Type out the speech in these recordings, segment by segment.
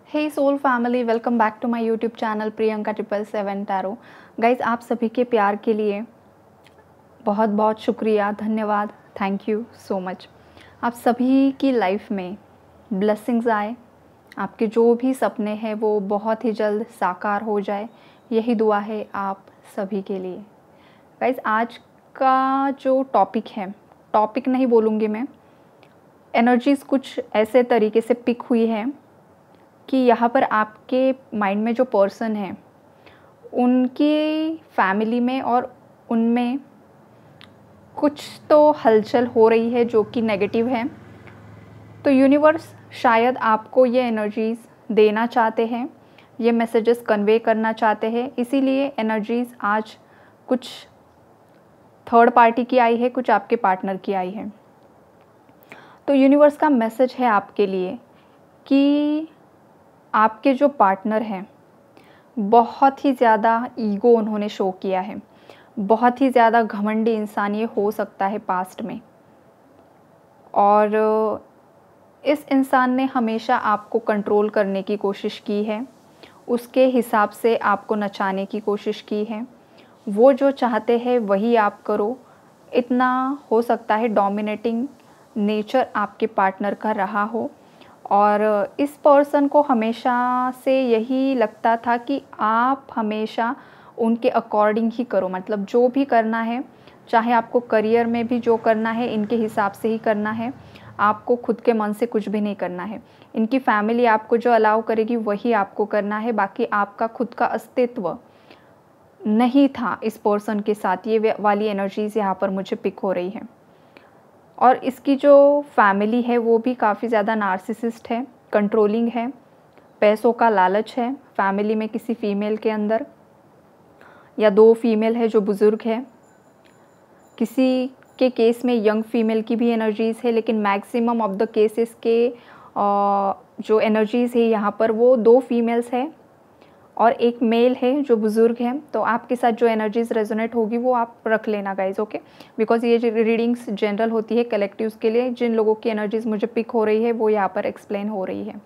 Hey soul family, welcome back to my YouTube channel Priyanka 777 tarot. Guys, आप सभी के प्यार के लिए बहुत बहुत शुक्रिया, धन्यवाद, थैंक यू सो मच। आप सभी की लाइफ में ब्लेसिंग्स आए, आपके जो भी सपने हैं वो बहुत ही जल्द साकार हो जाए, यही दुआ है आप सभी के लिए। गाइज, आज का जो टॉपिक है, टॉपिक नहीं बोलूँगी मैं, एनर्जीज़ कुछ ऐसे तरीके से पिक हुई है कि यहाँ पर आपके माइंड में जो पर्सन है उनकी फैमिली में और उनमें कुछ तो हलचल हो रही है जो कि नेगेटिव है। तो यूनिवर्स शायद आपको ये एनर्जीज़ देना चाहते हैं, ये मैसेजेस कन्वे करना चाहते हैं, इसीलिए एनर्जीज़ आज कुछ थर्ड पार्टी की आई है, कुछ आपके पार्टनर की आई है। तो यूनिवर्स का मैसेज है आपके लिए कि आपके जो पार्टनर हैं बहुत ही ज़्यादा ईगो उन्होंने शो किया है, बहुत ही ज़्यादा घमंडी इंसान ये हो सकता है पास्ट में, और इस इंसान ने हमेशा आपको कंट्रोल करने की कोशिश की है, उसके हिसाब से आपको नचाने की कोशिश की है। वो जो चाहते हैं वही आप करो, इतना हो सकता है डोमिनेटिंग नेचर आपके पार्टनर का रहा हो। और इस पर्सन को हमेशा से यही लगता था कि आप हमेशा उनके अकॉर्डिंग ही करो, मतलब जो भी करना है, चाहे आपको करियर में भी जो करना है इनके हिसाब से ही करना है, आपको खुद के मन से कुछ भी नहीं करना है। इनकी फैमिली आपको जो अलाउ करेगी वही आपको करना है, बाकी आपका खुद का अस्तित्व नहीं था इस पर्सन के साथ। ये वाली एनर्जीज़ यहाँ पर मुझे पिक हो रही है। और इसकी जो फैमिली है वो भी काफ़ी ज़्यादा नार्सिसिस्ट है, कंट्रोलिंग है, पैसों का लालच है फैमिली में किसी फीमेल के अंदर, या दो फीमेल है जो बुज़ुर्ग है। किसी के केस में यंग फीमेल की भी एनर्जीज़ है, लेकिन मैक्सिमम ऑफ द केसेस के जो एनर्जीज़ है यहाँ पर वो दो फीमेल्स है और एक मेल है जो बुज़ुर्ग है। तो आपके साथ जो एनर्जीज़ रेजोनेट होगी वो आप रख लेना गाइज, ओके, बिकॉज ये रीडिंग्स जनरल होती है कलेक्टिव्स के लिए। जिन लोगों की एनर्जीज़ मुझे पिक हो रही है वो यहाँ पर एक्सप्लेन हो रही है।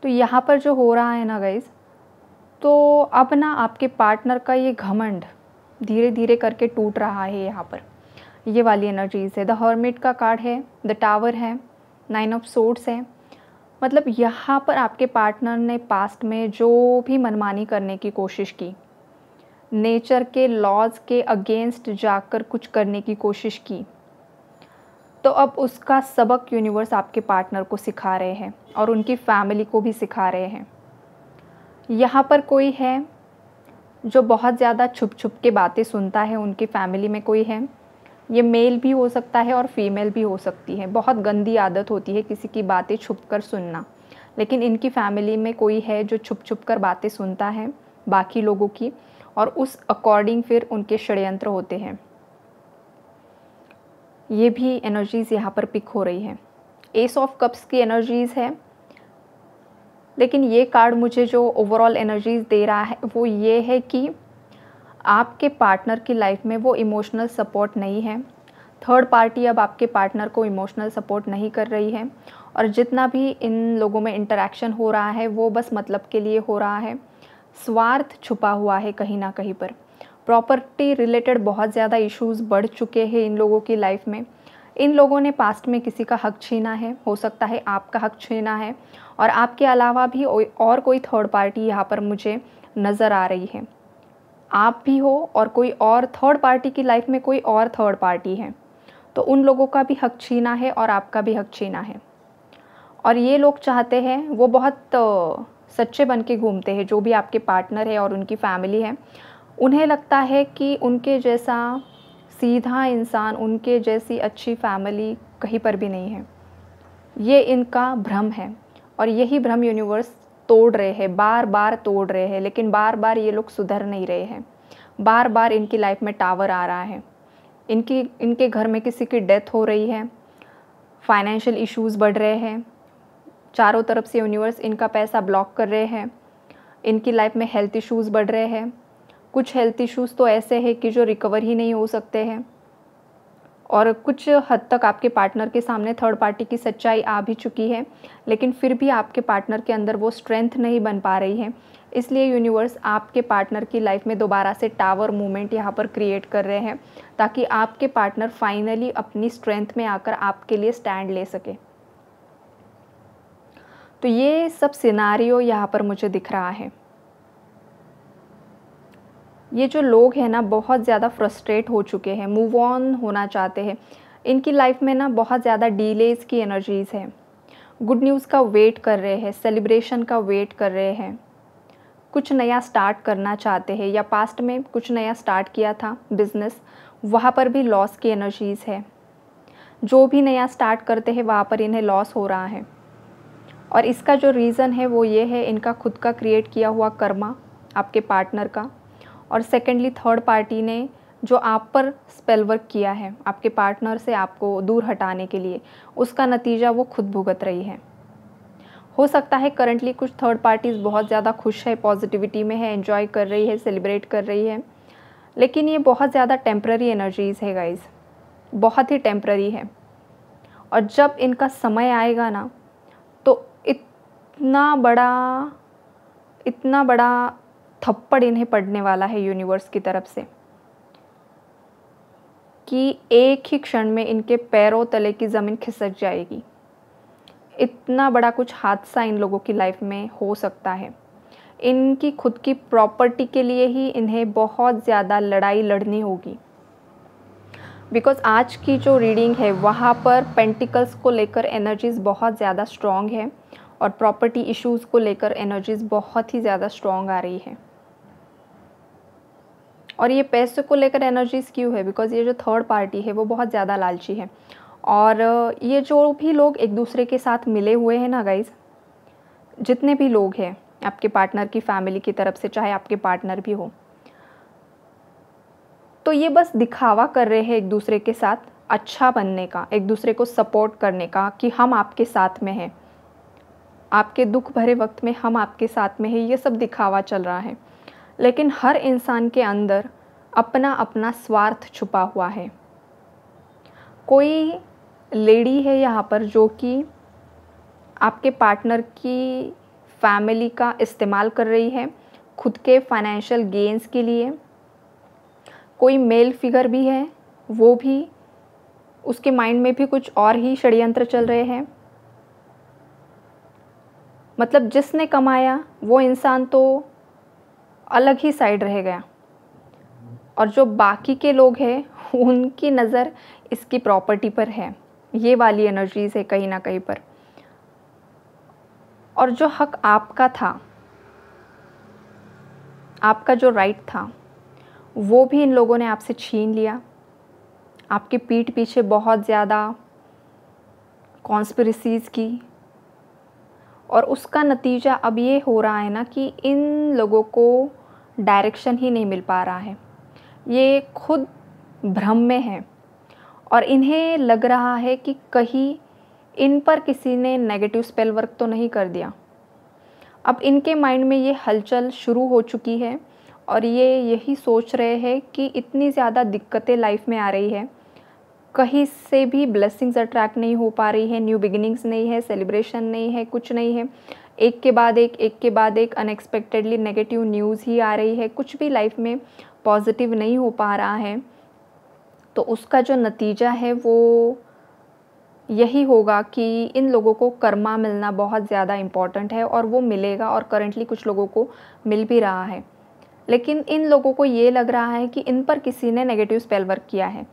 तो यहाँ पर जो हो रहा है ना गाइज, तो अब ना आपके पार्टनर का ये घमंड धीरे धीरे करके टूट रहा है। यहाँ पर ये वाली एनर्जीज़ है। द हर्मिट का कार्ड है, द टावर है, 9 ऑफ सोर्ड्स है। मतलब यहाँ पर आपके पार्टनर ने पास्ट में जो भी मनमानी करने की कोशिश की, नेचर के लॉज के अगेंस्ट जाकर कुछ करने की कोशिश की, तो अब उसका सबक यूनिवर्स आपके पार्टनर को सिखा रहे हैं और उनकी फैमिली को भी सिखा रहे हैं। यहाँ पर कोई है जो बहुत ज़्यादा छुप छुप के बातें सुनता है, उनकी फैमिली में कोई है, ये मेल भी हो सकता है और फीमेल भी हो सकती है। बहुत गंदी आदत होती है किसी की बातें छुप कर सुनना, लेकिन इनकी फैमिली में कोई है जो छुप छुप कर बातें सुनता है बाकी लोगों की, और उस अकॉर्डिंग फिर उनके षड्यंत्र होते हैं। ये भी एनर्जीज़ यहाँ पर पिक हो रही है। एस ऑफ कप्स की एनर्जीज़ है, लेकिन ये कार्ड मुझे जो ओवरऑल एनर्जीज़ दे रहा है वो ये है कि आपके पार्टनर की लाइफ में वो इमोशनल सपोर्ट नहीं है। थर्ड पार्टी अब आपके पार्टनर को इमोशनल सपोर्ट नहीं कर रही है, और जितना भी इन लोगों में इंटरेक्शन हो रहा है वो बस मतलब के लिए हो रहा है। स्वार्थ छुपा हुआ है कहीं ना कहीं पर। प्रॉपर्टी रिलेटेड बहुत ज़्यादा इश्यूज़ बढ़ चुके हैं इन लोगों की लाइफ में। इन लोगों ने पास्ट में किसी का हक छीना है, हो सकता है आपका हक छीना है, और आपके अलावा भी और कोई थर्ड पार्टी यहाँ पर मुझे नज़र आ रही है। आप भी हो और कोई और थर्ड पार्टी की लाइफ में कोई और थर्ड पार्टी है, तो उन लोगों का भी हक छीना है और आपका भी हक छीना है। और ये लोग चाहते हैं, वो बहुत सच्चे बन के घूमते हैं, जो भी आपके पार्टनर है और उनकी फैमिली है। उन्हें लगता है कि उनके जैसा सीधा इंसान, उनके जैसी अच्छी फैमिली कहीं पर भी नहीं है। ये इनका भ्रम है, और यही भ्रम यूनिवर्स तोड़ रहे हैं, बार बार तोड़ रहे हैं, लेकिन बार बार ये लोग सुधर नहीं रहे हैं। बार बार इनकी लाइफ में टावर आ रहा है, इनके घर में किसी की डेथ हो रही है, फाइनेंशियल इश्यूज़ बढ़ रहे हैं, चारों तरफ से यूनिवर्स इनका पैसा ब्लॉक कर रहे हैं। इनकी लाइफ में हेल्थ इश्यूज़ बढ़ रहे हैं। कुछ हेल्थ इश्यूज़ तो ऐसे हैं कि जो रिकवर ही नहीं हो सकते हैं, और कुछ हद तक आपके पार्टनर के सामने थर्ड पार्टी की सच्चाई आ भी चुकी है, लेकिन फिर भी आपके पार्टनर के अंदर वो स्ट्रेंथ नहीं बन पा रही है। इसलिए यूनिवर्स आपके पार्टनर की लाइफ में दोबारा से टावर मूवमेंट यहाँ पर क्रिएट कर रहे हैं, ताकि आपके पार्टनर फाइनली अपनी स्ट्रेंथ में आकर आपके लिए स्टैंड ले सके। तो ये सब सिनारियो यहाँ पर मुझे दिख रहा है। ये जो लोग हैं ना, बहुत ज़्यादा फ्रस्ट्रेट हो चुके हैं, मूव ऑन होना चाहते हैं। इनकी लाइफ में ना बहुत ज़्यादा डिलेज़ की एनर्जीज़ है। गुड न्यूज़ का वेट कर रहे हैं, सेलिब्रेशन का वेट कर रहे हैं, कुछ नया स्टार्ट करना चाहते हैं, या पास्ट में कुछ नया स्टार्ट किया था बिज़नेस, वहाँ पर भी लॉस की एनर्जीज़ है। जो भी नया स्टार्ट करते हैं वहाँ पर इन्हें लॉस हो रहा है, और इसका जो रीज़न है वो ये है, इनका खुद का क्रिएट किया हुआ कर्मा आपके पार्टनर का, और सेकेंडली थर्ड पार्टी ने जो आप पर स्पेल वर्क किया है आपके पार्टनर से आपको दूर हटाने के लिए, उसका नतीजा वो खुद भुगत रही है। हो सकता है करंटली कुछ थर्ड पार्टीज़ बहुत ज़्यादा खुश है, पॉजिटिविटी में है, एंजॉय कर रही है, सेलिब्रेट कर रही है, लेकिन ये बहुत ज़्यादा टेम्प्ररी एनर्जीज़ है गाइज़, बहुत ही टेम्प्ररी है। और जब इनका समय आएगा ना, तो इतना बड़ा थप्पड़ इन्हें पड़ने वाला है यूनिवर्स की तरफ से, कि एक ही क्षण में इनके पैरों तले की ज़मीन खिसक जाएगी। इतना बड़ा कुछ हादसा इन लोगों की लाइफ में हो सकता है। इनकी खुद की प्रॉपर्टी के लिए ही इन्हें बहुत ज़्यादा लड़ाई लड़नी होगी, बिकॉज़ आज की जो रीडिंग है वहाँ पर पेंटिकल्स को लेकर एनर्जीज़ बहुत ज़्यादा स्ट्रॉन्ग है, और प्रॉपर्टी इश्यूज़ को लेकर एनर्जीज़ बहुत ही ज़्यादा स्ट्रॉन्ग आ रही है। और ये पैसे को लेकर एनर्जीज़ क्यों है? बिकॉज़ ये जो थर्ड पार्टी है वो बहुत ज़्यादा लालची है, और ये जो भी लोग एक दूसरे के साथ मिले हुए हैं ना गाइज़, जितने भी लोग हैं आपके पार्टनर की फैमिली की तरफ से, चाहे आपके पार्टनर भी हो, तो ये बस दिखावा कर रहे हैं एक दूसरे के साथ अच्छा बनने का, एक दूसरे को सपोर्ट करने का, कि हम आपके साथ में हैं, आपके दुख भरे वक्त में हम आपके साथ में हैं। ये सब दिखावा चल रहा है, लेकिन हर इंसान के अंदर अपना अपना स्वार्थ छुपा हुआ है। कोई लेडी है यहाँ पर जो कि आपके पार्टनर की फैमिली का इस्तेमाल कर रही है खुद के फाइनेंशियल गेन्स के लिए। कोई मेल फिगर भी है, वो भी, उसके माइंड में भी कुछ और ही षड्यंत्र चल रहे हैं। मतलब जिसने कमाया वो इंसान तो अलग ही साइड रह गया, और जो बाकी के लोग हैं उनकी नज़र इसकी प्रॉपर्टी पर है। ये वाली एनर्जीज़ है कहीं ना कहीं पर। और जो हक आपका था, आपका जो राइट था, वो भी इन लोगों ने आपसे छीन लिया। आपके पीठ पीछे बहुत ज़्यादा कॉन्स्पिरेसीज़ की, और उसका नतीजा अब ये हो रहा है ना कि इन लोगों को डायरेक्शन ही नहीं मिल पा रहा है। ये खुद भ्रम में है, और इन्हें लग रहा है कि कहीं इन पर किसी ने नेगेटिव स्पेल वर्क तो नहीं कर दिया। अब इनके माइंड में ये हलचल शुरू हो चुकी है, और ये यही सोच रहे हैं कि इतनी ज़्यादा दिक्कतें लाइफ में आ रही है, कहीं से भी ब्लेसिंग्स अट्रैक्ट नहीं हो पा रही है, न्यू बिगिनिंग्स नहीं है, सेलिब्रेशन नहीं है, कुछ नहीं है। एक के बाद एक अनएक्सपेक्टेडली नेगेटिव न्यूज़ ही आ रही है, कुछ भी लाइफ में पॉजिटिव नहीं हो पा रहा है। तो उसका जो नतीजा है वो यही होगा कि इन लोगों को कर्मा मिलना बहुत ज़्यादा इम्पॉर्टेंट है, और वो मिलेगा, और करंटली कुछ लोगों को मिल भी रहा है। लेकिन इन लोगों को ये लग रहा है कि इन पर किसी ने नेगेटिव स्पेल वर्क किया है,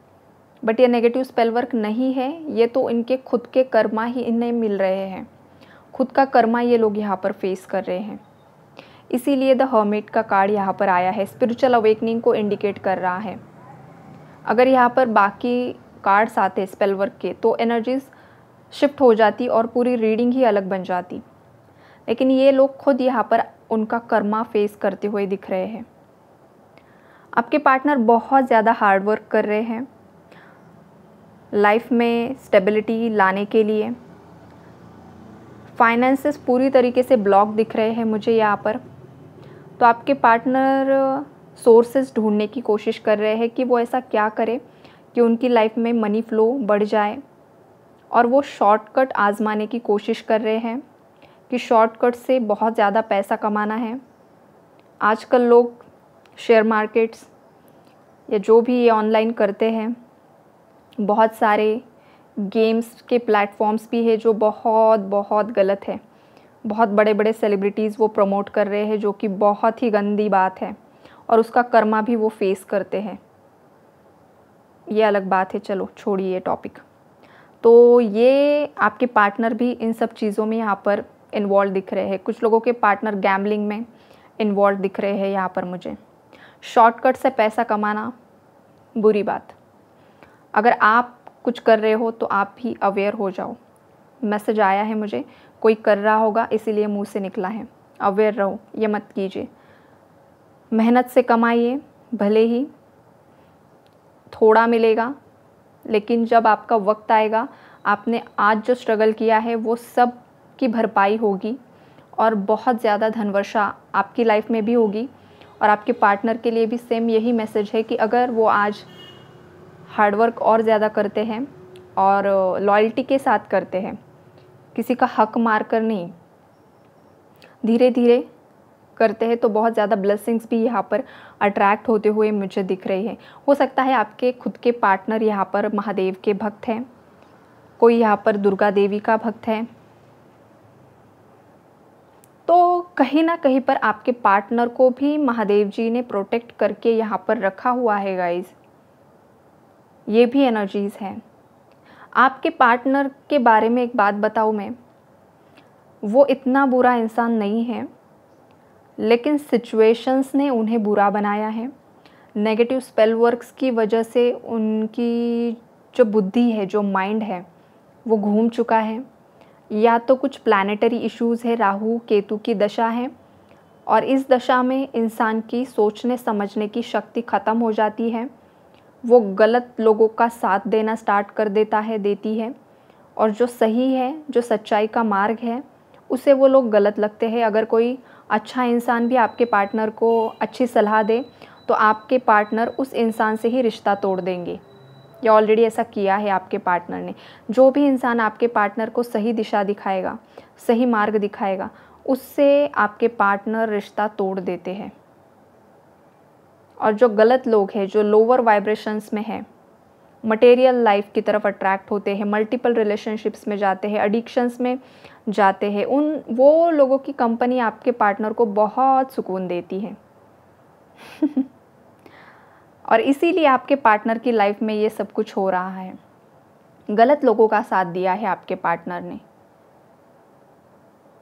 बट ये नेगेटिव स्पेल वर्क नहीं है, ये तो इनके खुद के कर्मा ही इन्हें मिल रहे हैं। खुद का कर्मा ये लोग यहाँ पर फेस कर रहे हैं। इसीलिए द हर्मिट का कार्ड यहाँ पर आया है, स्पिरिचुअल अवेकनिंग को इंडिकेट कर रहा है। अगर यहाँ पर बाकी कार्ड्स आते स्पेल वर्क के, तो एनर्जीज शिफ्ट हो जाती और पूरी रीडिंग ही अलग बन जाती। लेकिन ये लोग खुद यहाँ पर उनका कर्मा फेस करते हुए दिख रहे हैं। आपके पार्टनर बहुत ज़्यादा हार्ड वर्क कर रहे हैं लाइफ में स्टेबिलिटी लाने के लिए। फाइनेंसेस पूरी तरीके से ब्लॉक दिख रहे हैं मुझे यहाँ पर। तो आपके पार्टनर सोर्सेस ढूंढने की कोशिश कर रहे हैं कि वो ऐसा क्या करे कि कि उनकी लाइफ में मनी फ्लो बढ़ जाए, और वो शॉर्टकट आजमाने की कोशिश कर रहे हैं कि शॉर्टकट से बहुत ज़्यादा पैसा कमाना है। आजकल लोग शेयर मार्केट्स या जो भी ये ऑनलाइन करते हैं, बहुत सारे गेम्स के प्लेटफॉर्म्स भी है जो बहुत बहुत गलत है। बहुत बड़े बड़े सेलिब्रिटीज़ वो प्रमोट कर रहे हैं, जो कि बहुत ही गंदी बात है, और उसका कर्मा भी वो फेस करते हैं। ये अलग बात है, चलो छोड़िए ये टॉपिक। तो ये आपके पार्टनर भी इन सब चीज़ों में यहाँ पर इन्वॉल्व दिख रहे हैं। कुछ लोगों के पार्टनर गैम्बलिंग में इन्वॉल्व दिख रहे हैं यहाँ पर मुझे। शॉर्टकट से पैसा कमाना बुरी बात। अगर आप कुछ कर रहे हो तो आप भी अवेयर हो जाओ। मैसेज आया है मुझे, कोई कर रहा होगा इसीलिए मुंह से निकला है। अवेयर रहो, ये मत कीजिए। मेहनत से कमाइए, भले ही थोड़ा मिलेगा, लेकिन जब आपका वक्त आएगा, आपने आज जो स्ट्रगल किया है वो सब की भरपाई होगी, और बहुत ज़्यादा धनवर्षा आपकी लाइफ में भी होगी। और आपके पार्टनर के लिए भी सेम यही मैसेज है कि अगर वो आज हार्डवर्क और ज़्यादा करते हैं और लॉयल्टी के साथ करते हैं, किसी का हक मार कर नहीं, धीरे धीरे करते हैं, तो बहुत ज़्यादा ब्लेसिंग्स भी यहाँ पर अट्रैक्ट होते हुए मुझे दिख रही है। हो सकता है आपके खुद के पार्टनर यहाँ पर महादेव के भक्त हैं, कोई यहाँ पर दुर्गा देवी का भक्त है, तो कहीं ना कहीं पर आपके पार्टनर को भी महादेव जी ने प्रोटेक्ट करके यहाँ पर रखा हुआ है गाइज। ये भी एनर्जीज़ हैं। आपके पार्टनर के बारे में एक बात बताऊँ मैं, वो इतना बुरा इंसान नहीं है, लेकिन सिचुएशंस ने उन्हें बुरा बनाया है। नेगेटिव स्पेल वर्क्स की वजह से उनकी जो बुद्धि है, जो माइंड है, वो घूम चुका है। या तो कुछ प्लैनेटरी इश्यूज़ है, राहु केतु की दशा है, और इस दशा में इंसान की सोचने समझने की शक्ति ख़त्म हो जाती है। वो गलत लोगों का साथ देना स्टार्ट कर देता है, देती है, और जो सही है, जो सच्चाई का मार्ग है, उसे वो लोग गलत लगते हैं। अगर कोई अच्छा इंसान भी आपके पार्टनर को अच्छी सलाह दे, तो आपके पार्टनर उस इंसान से ही रिश्ता तोड़ देंगे, या ऑलरेडी ऐसा किया है आपके पार्टनर ने। जो भी इंसान आपके पार्टनर को सही दिशा दिखाएगा, सही मार्ग दिखाएगा, उससे आपके पार्टनर रिश्ता तोड़ देते हैं। और जो गलत लोग हैं, जो लोअर वाइब्रेशंस में हैं, मटेरियल लाइफ की तरफ अट्रैक्ट होते हैं, मल्टीपल रिलेशनशिप्स में जाते हैं, एडिक्शंस में जाते हैं, वो लोगों की कंपनी आपके पार्टनर को बहुत सुकून देती है। और इसीलिए आपके पार्टनर की लाइफ में ये सब कुछ हो रहा है। गलत लोगों का साथ दिया है आपके पार्टनर ने।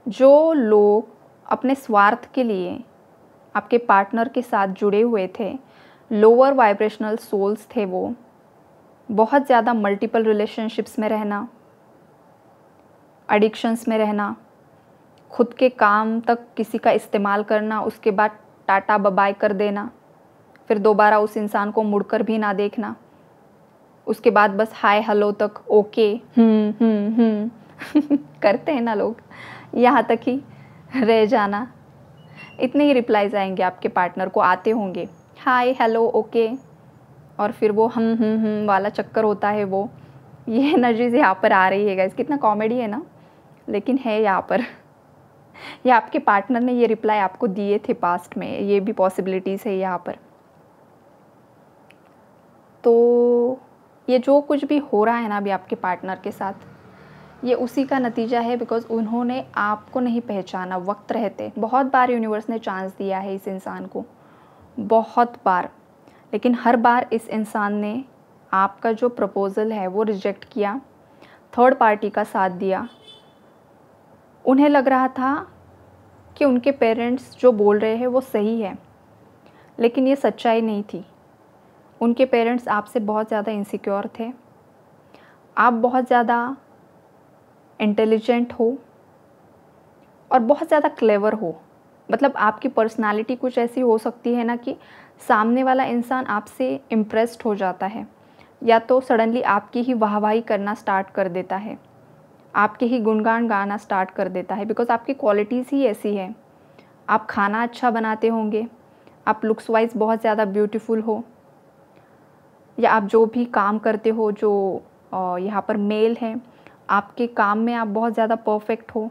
जो लोग अपने स्वार्थ के लिए आपके पार्टनर के साथ जुड़े हुए थे, लोअर वाइब्रेशनल सोल्स थे, वो बहुत ज़्यादा मल्टीपल रिलेशनशिप्स में रहना, एडिक्शंस में रहना, खुद के काम तक किसी का इस्तेमाल करना, उसके बाद टाटा बाय कर देना, फिर दोबारा उस इंसान को मुड़कर भी ना देखना, उसके बाद बस हाय हेलो तक ओके करते हैं ना लोग, यहाँ तक ही रह जाना। इतने ही रिप्लाईज आएंगे आपके पार्टनर को, आते होंगे हाय हेलो ओके, और फिर वो वाला चक्कर होता है। वो ये एनर्जीज यहाँ पर आ रही है गाइस, कितना कॉमेडी है ना, लेकिन है यहाँ पर। ये आपके पार्टनर ने ये रिप्लाई आपको दिए थे पास्ट में, ये भी पॉसिबिलिटीज़ है यहाँ पर। तो ये जो कुछ भी हो रहा है ना अभी आपके पार्टनर के साथ, ये उसी का नतीजा है, बिकॉज उन्होंने आपको नहीं पहचाना वक्त रहते। बहुत बार यूनिवर्स ने चांस दिया है इस इंसान को, बहुत बार, लेकिन हर बार इस इंसान ने आपका जो प्रपोज़ल है वो रिजेक्ट किया, थर्ड पार्टी का साथ दिया। उन्हें लग रहा था कि उनके पेरेंट्स जो बोल रहे हैं वो सही है, लेकिन ये सच्चाई नहीं थी। उनके पेरेंट्स आपसे बहुत ज़्यादा इनसिक्योर थे। आप बहुत ज़्यादा इंटेलिजेंट हो और बहुत ज़्यादा क्लेवर हो। मतलब आपकी पर्सनालिटी कुछ ऐसी हो सकती है ना कि सामने वाला इंसान आपसे इम्प्रेस्ड हो जाता है, या तो सडनली आपकी ही वाहवाही करना स्टार्ट कर देता है, आपके ही गुणगान गाना स्टार्ट कर देता है, बिकॉज आपकी क्वालिटीज़ ही ऐसी है। आप खाना अच्छा बनाते होंगे, आप लुक्स वाइज बहुत ज़्यादा ब्यूटीफुल हो, या आप जो भी काम करते हो, जो यहाँ पर मेल है, आपके काम में आप बहुत ज़्यादा परफेक्ट हो,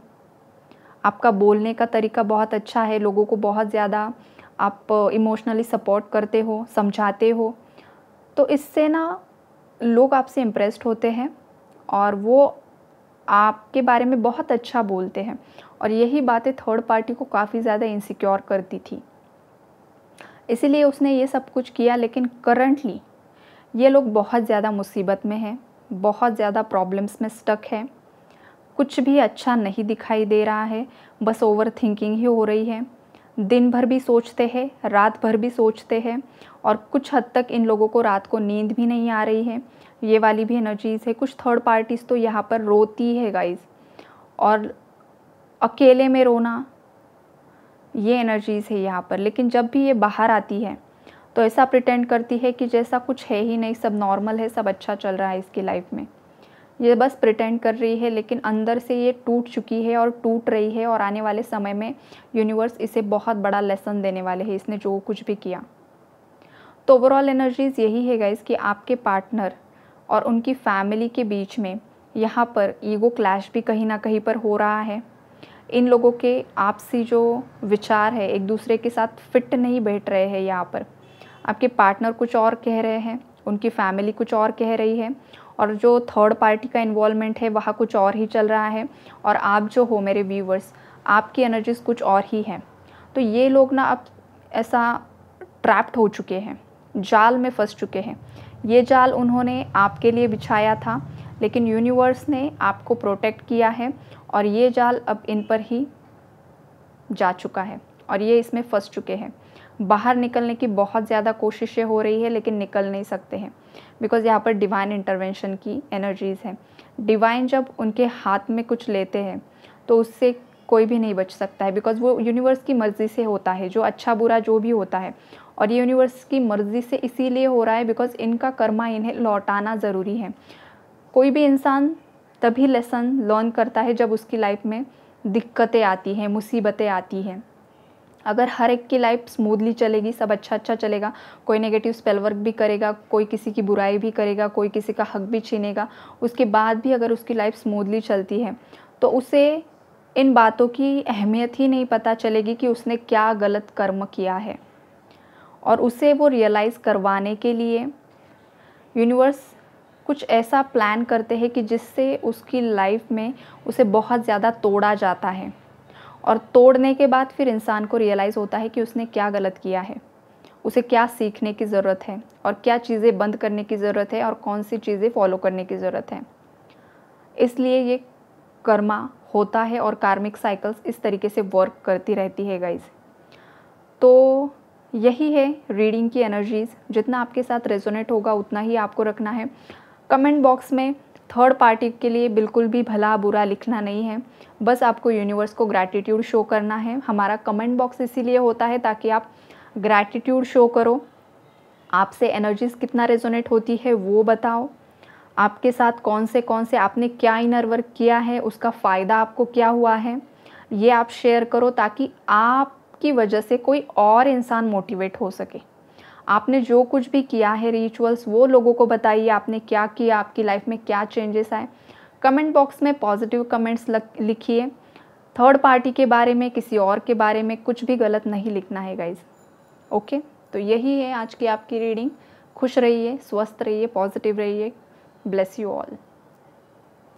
आपका बोलने का तरीका बहुत अच्छा है, लोगों को बहुत ज़्यादा आप इमोशनली सपोर्ट करते हो, समझाते हो, तो इससे ना लोग आपसे इम्प्रेस्ड होते हैं और वो आपके बारे में बहुत अच्छा बोलते हैं। और यही बातें थर्ड पार्टी को काफ़ी ज़्यादा इनसिक्योर करती थी, इसीलिए उसने ये सब कुछ किया। लेकिन करंटली ये लोग बहुत ज़्यादा मुसीबत में हैं, बहुत ज़्यादा प्रॉब्लम्स में स्टक है, कुछ भी अच्छा नहीं दिखाई दे रहा है, बस ओवर थिंकिंग ही हो रही है। दिन भर भी सोचते हैं, रात भर भी सोचते हैं, और कुछ हद तक इन लोगों को रात को नींद भी नहीं आ रही है। ये वाली भी एनर्जीज़ है। कुछ थर्ड पार्टीज़ तो यहाँ पर रोती है गाइज़, और अकेले में रोना, ये एनर्जीज़ है यहाँ पर। लेकिन जब भी ये बाहर आती है तो ऐसा प्रिटेंड करती है कि जैसा कुछ है ही नहीं, सब नॉर्मल है, सब अच्छा चल रहा है इसकी लाइफ में। ये बस प्रिटेंड कर रही है, लेकिन अंदर से ये टूट चुकी है और टूट रही है, और आने वाले समय में यूनिवर्स इसे बहुत बड़ा लेसन देने वाले हैं, इसने जो कुछ भी किया। तो ओवरऑल एनर्जीज़ यही है गाइस कि आपके पार्टनर और उनकी फैमिली के बीच में यहाँ पर ईगो क्लैश भी कहीं ना कहीं पर हो रहा है। इन लोगों के आपसी जो विचार है एक दूसरे के साथ फिट नहीं बैठ रहे हैं। यहाँ पर आपके पार्टनर कुछ और कह रहे हैं, उनकी फैमिली कुछ और कह रही है, और जो थर्ड पार्टी का इन्वॉल्वमेंट है वहाँ कुछ और ही चल रहा है, और आप जो हो मेरे व्यूवर्स, आपकी एनर्जीज कुछ और ही है। तो ये लोग ना अब ऐसा ट्रैप्ड हो चुके हैं, जाल में फंस चुके हैं। ये जाल उन्होंने आपके लिए बिछाया था, लेकिन यूनिवर्स ने आपको प्रोटेक्ट किया है, और ये जाल अब इन पर ही जा चुका है, और ये इसमें फंस चुके हैं। बाहर निकलने की बहुत ज़्यादा कोशिशें हो रही है, लेकिन निकल नहीं सकते हैं, बिकॉज़ यहाँ पर डिवाइन इंटरवेंशन की एनर्जीज़ हैं। डिवाइन जब उनके हाथ में कुछ लेते हैं तो उससे कोई भी नहीं बच सकता है, बिकॉज़ वो यूनिवर्स की मर्ज़ी से होता है, जो अच्छा बुरा जो भी होता है। और ये यूनिवर्स की मर्ज़ी से इसीलिए हो रहा है बिकॉज़ इनका कर्मा इन्हें लौटाना ज़रूरी है। कोई भी इंसान तभी लेसन लर्न करता है जब उसकी लाइफ में दिक्कतें आती हैं, मुसीबतें आती हैं। अगर हर एक की लाइफ स्मूथली चलेगी, सब अच्छा चलेगा, कोई नेगेटिव स्पेल वर्क भी करेगा, कोई किसी की बुराई भी करेगा, कोई किसी का हक भी छीनेगा, उसके बाद भी अगर उसकी लाइफ स्मूथली चलती है तो उसे इन बातों की अहमियत ही नहीं पता चलेगी कि उसने क्या गलत कर्म किया है। और उसे वो रियलाइज़ करवाने के लिए यूनिवर्स कुछ ऐसा प्लान करते हैं कि जिससे उसकी लाइफ में उसे बहुत ज़्यादा तोड़ा जाता है, और तोड़ने के बाद फिर इंसान को रियलाइज़ होता है कि उसने क्या गलत किया है, उसे क्या सीखने की ज़रूरत है, और क्या चीज़ें बंद करने की ज़रूरत है, और कौन सी चीज़ें फॉलो करने की ज़रूरत है। इसलिए ये कर्मा होता है, और कार्मिक साइकिल्स इस तरीके से वर्क करती रहती है गाइज। तो यही है रीडिंग की एनर्जीज़। जितना आपके साथ रेजोनेट होगा उतना ही आपको रखना है। कमेंट बॉक्स में थर्ड पार्टी के लिए बिल्कुल भी भला बुरा लिखना नहीं है, बस आपको यूनिवर्स को ग्रैटिट्यूड शो करना है। हमारा कमेंट बॉक्स इसीलिए होता है ताकि आप ग्रैटिट्यूड शो करो, आपसे एनर्जीज़ कितना रेजोनेट होती है वो बताओ, आपके साथ कौन से आपने क्या इनर वर्क किया है, उसका फ़ायदा आपको क्या हुआ है, ये आप शेयर करो, ताकि आपकी वजह से कोई और इंसान मोटिवेट हो सके। आपने जो कुछ भी किया है रिचुअल्स, वो लोगों को बताइए आपने क्या किया, आपकी लाइफ में क्या चेंजेस आए। कमेंट बॉक्स में पॉजिटिव कमेंट्स लिखिए। थर्ड पार्टी के बारे में, किसी और के बारे में कुछ भी गलत नहीं लिखना है गाइज। ओके, तो यही है आज की आपकी रीडिंग। खुश रहिए, स्वस्थ रहिए, पॉजिटिव रहिए। Bless you all.